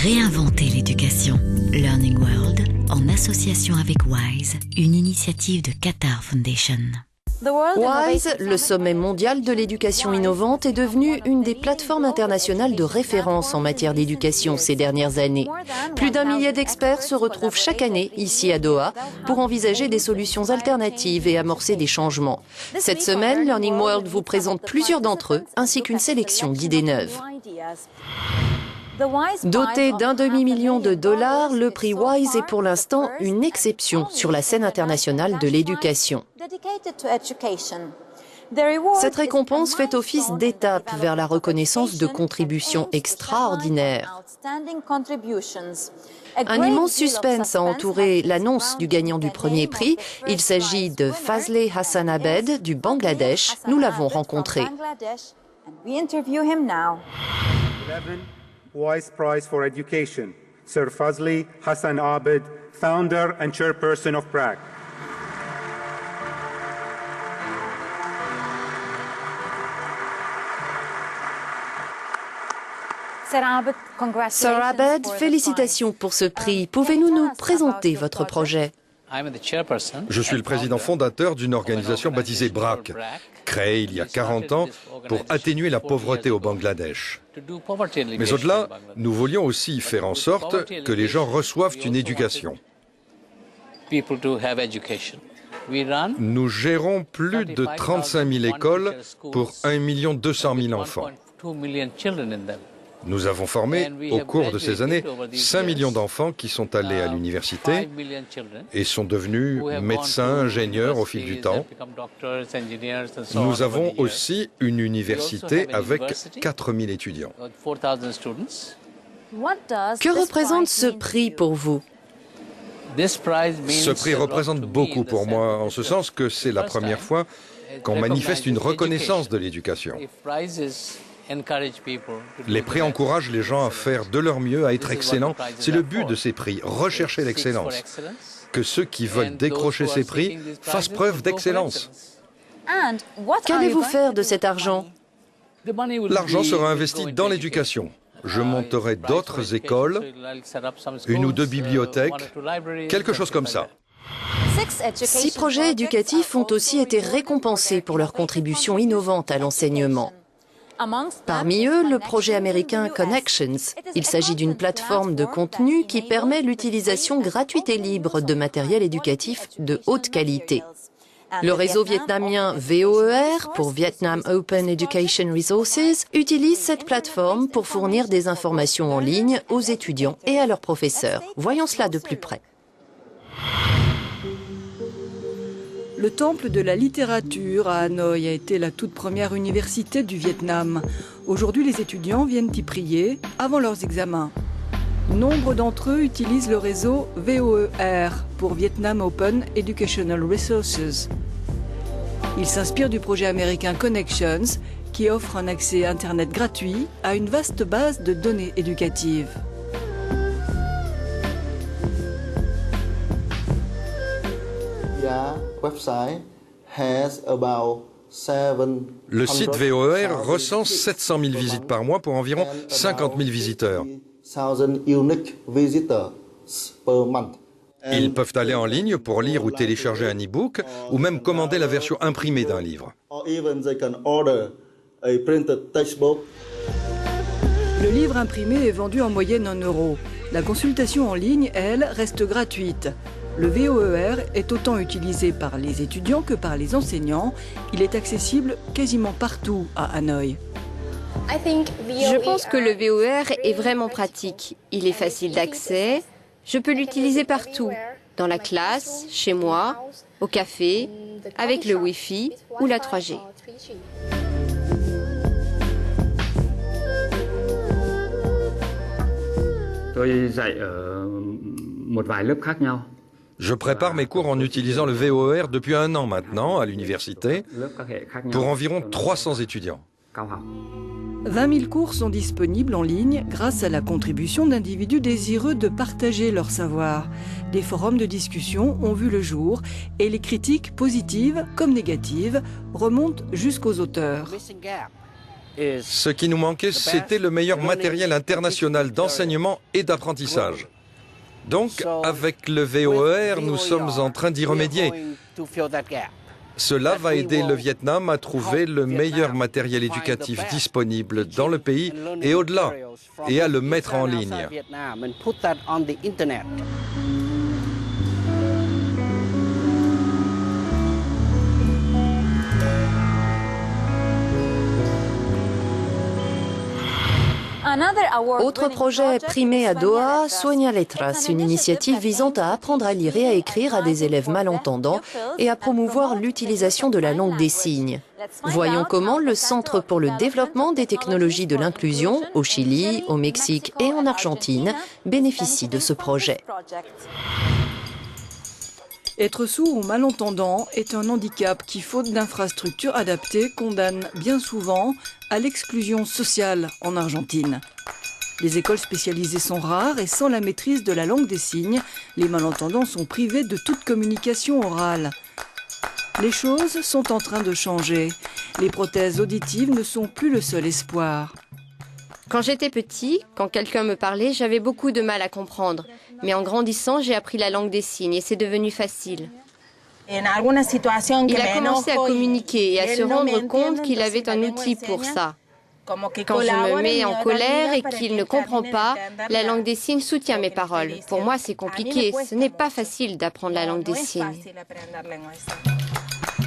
Réinventer l'éducation. Learning World, en association avec WISE, une initiative de Qatar Foundation. WISE, le sommet mondial de l'éducation innovante, est devenu une des plateformes internationales de référence en matière d'éducation ces dernières années. Plus d'1 millier d'experts se retrouvent chaque année ici à Doha pour envisager des solutions alternatives et amorcer des changements. Cette semaine, Learning World vous présente plusieurs d'entre eux, ainsi qu'une sélection d'idées neuves. Doté d'1 demi-million de dollars, le prix WISE est pour l'instant une exception sur la scène internationale de l'éducation. Cette récompense fait office d'étape vers la reconnaissance de contributions extraordinaires. Un immense suspense a entouré l'annonce du gagnant du premier prix. Il s'agit de Fazle Hassan Abed du Bangladesh. Nous l'avons rencontré. WISE Prize for Education, Sir Fazle Hassan Abed, founder and chairperson of Prague. Sir Abed, félicitations pour ce prix. Pouvez-vous nous présenter votre projet? Je suis le président fondateur d'une organisation baptisée BRAC, créée il y a 40 ans pour atténuer la pauvreté au Bangladesh. Mais au-delà, nous voulions aussi faire en sorte que les gens reçoivent une éducation. Nous gérons plus de 35 000 écoles pour 1 200 000 enfants. Nous avons formé, au cours de ces années, 5 millions d'enfants qui sont allés à l'université et sont devenus médecins, ingénieurs au fil du temps. Nous avons aussi une université avec 4 000 étudiants. Que représente ce prix pour vous? Ce prix représente beaucoup pour moi, en ce sens que c'est la première fois qu'on manifeste une reconnaissance de l'éducation. Les prix encouragent les gens à faire de leur mieux, à être excellents. C'est le but de ces prix, rechercher l'excellence. Que ceux qui veulent décrocher ces prix fassent preuve d'excellence. Qu'allez-vous faire de cet argent? L'argent sera investi dans l'éducation. Je monterai d'autres écoles, 1 ou 2 bibliothèques, quelque chose comme ça. 6 projets éducatifs ont aussi été récompensés pour leur contribution innovante à l'enseignement. Parmi eux, le projet américain Connections. Il s'agit d'une plateforme de contenu qui permet l'utilisation gratuite et libre de matériel éducatif de haute qualité. Le réseau vietnamien VOER, pour Vietnam Open Education Resources, utilise cette plateforme pour fournir des informations en ligne aux étudiants et à leurs professeurs. Voyons cela de plus près. Le temple de la littérature à Hanoï a été la toute première université du Vietnam. Aujourd'hui, les étudiants viennent y prier avant leurs examens. Nombre d'entre eux utilisent le réseau VOER pour Vietnam Open Educational Resources. Ils s'inspirent du projet américain Connections qui offre un accès Internet gratuit à une vaste base de données éducatives. Le site VOER recense 700 000 visites par mois pour environ 50 000 visiteurs. Ils peuvent aller en ligne pour lire ou télécharger un e-book ou même commander la version imprimée d'un livre. Le livre imprimé est vendu en moyenne 1 €. La consultation en ligne, elle, reste gratuite. Le VOER est autant utilisé par les étudiants que par les enseignants. Il est accessible quasiment partout à Hanoï. Je pense que le VOER est vraiment pratique. Il est facile d'accès. Je peux l'utiliser partout, dans la classe, chez moi, au café, avec le Wi-Fi ou la 3G. Je prépare mes cours en utilisant le VOER depuis 1 an maintenant à l'université pour environ 300 étudiants. 20 000 cours sont disponibles en ligne grâce à la contribution d'individus désireux de partager leur savoir. Des forums de discussion ont vu le jour et les critiques positives comme négatives remontent jusqu'aux auteurs. Ce qui nous manquait, c'était le meilleur matériel international d'enseignement et d'apprentissage. Donc, avec le VOER, nous sommes en train d'y remédier. Cela va aider le Vietnam à trouver le meilleur matériel éducatif disponible dans le pays et au-delà, et à le mettre en ligne. Autre projet primé à Doha, Sueña Letras, une initiative visant à apprendre à lire et à écrire à des élèves malentendants et à promouvoir l'utilisation de la langue des signes. Voyons comment le Centre pour le développement des technologies de l'inclusion, au Chili, au Mexique et en Argentine, bénéficie de ce projet. Être sourd ou malentendant est un handicap qui, faute d'infrastructures adaptées, condamne bien souvent à l'exclusion sociale en Argentine. Les écoles spécialisées sont rares et sans la maîtrise de la langue des signes, les malentendants sont privés de toute communication orale. Les choses sont en train de changer. Les prothèses auditives ne sont plus le seul espoir. Quand j'étais petit, quand quelqu'un me parlait, j'avais beaucoup de mal à comprendre. Mais en grandissant, j'ai appris la langue des signes et c'est devenu facile. Il a commencé à communiquer et à se rendre compte qu'il avait un outil pour ça. Quand je me mets en colère et qu'il ne comprend pas, la langue des signes soutient mes paroles. Pour moi, c'est compliqué. Ce n'est pas facile d'apprendre la langue des signes.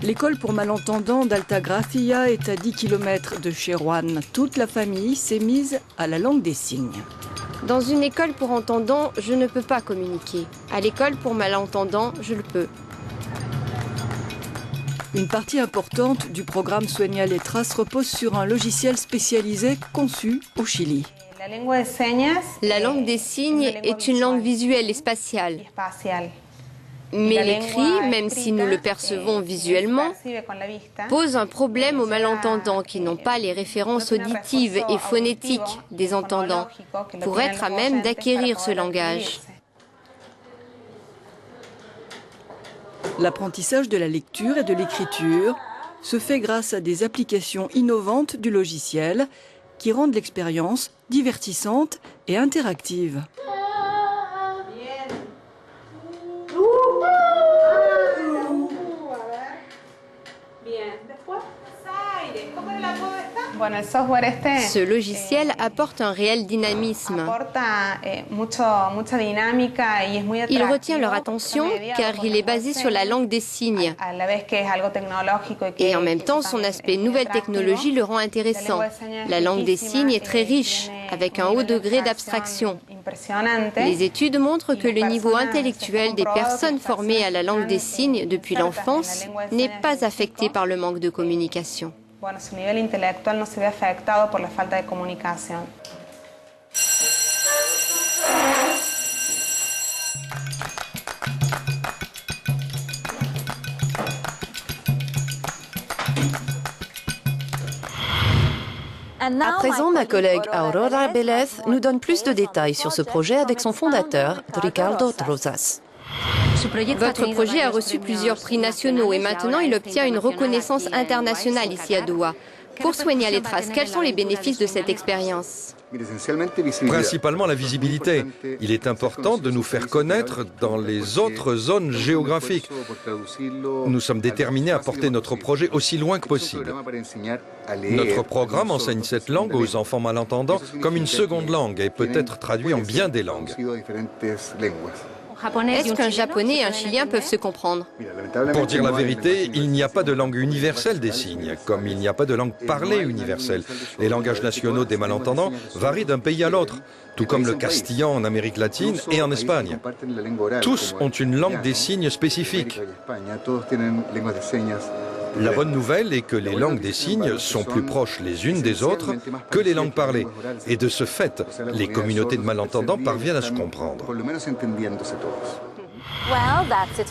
L'école pour malentendants d'Altagracia est à 10 km de Chérouane. Toute la famille s'est mise à la langue des signes. Dans une école pour entendants, je ne peux pas communiquer. À l'école pour malentendants, je le peux. Une partie importante du programme Sueña Letras repose sur un logiciel spécialisé conçu au Chili. La langue des signes est une langue visuelle et spatiale. Mais l'écrit, même si nous le percevons visuellement, pose un problème aux malentendants qui n'ont pas les références auditives et phonétiques des entendants pour être à même d'acquérir ce langage. L'apprentissage de la lecture et de l'écriture se fait grâce à des applications innovantes du logiciel qui rendent l'expérience divertissante et interactive. Ce logiciel apporte un réel dynamisme. Il retient leur attention car il est basé sur la langue des signes. Et en même temps, son aspect nouvelle technologie le rend intéressant. La langue des signes est très riche, avec un haut degré d'abstraction. Les études montrent que le niveau intellectuel des personnes formées à la langue des signes depuis l'enfance n'est pas affecté par le manque de communication. Su nivel intelectual no se ve afectado por la falta de comunicación. À présent, ma collègue Aurora Belez nous donne plus de détails sur ce projet avec son fondateur, Ricardo Rosas. Votre projet a reçu plusieurs prix nationaux et maintenant il obtient une reconnaissance internationale ici à Doha. Pour Sueña Letras, quels sont les bénéfices de cette expérience? Principalement la visibilité. Il est important de nous faire connaître dans les autres zones géographiques. Nous sommes déterminés à porter notre projet aussi loin que possible. Notre programme enseigne cette langue aux enfants malentendants comme une seconde langue et peut être traduit en bien des langues. Est-ce qu'un Japonais et un Chilien peuvent se comprendre? Pour dire la vérité, il n'y a pas de langue universelle des signes, comme il n'y a pas de langue parlée universelle. Les langages nationaux des malentendants varient d'un pays à l'autre, tout comme le castillan en Amérique latine et en Espagne. Tous ont une langue des signes spécifique. La bonne nouvelle est que les langues des signes sont plus proches les unes des autres que les langues parlées. Et de ce fait, les communautés de malentendants parviennent à se comprendre.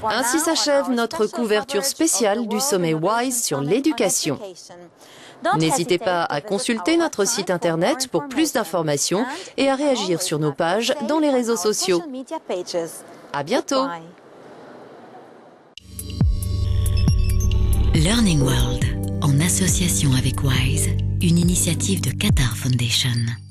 Ainsi s'achève notre couverture spéciale du sommet WISE sur l'éducation. N'hésitez pas à consulter notre site internet pour plus d'informations et à réagir sur nos pages dans les réseaux sociaux. À bientôt! Learning World, en association avec WISE, une initiative de Qatar Foundation.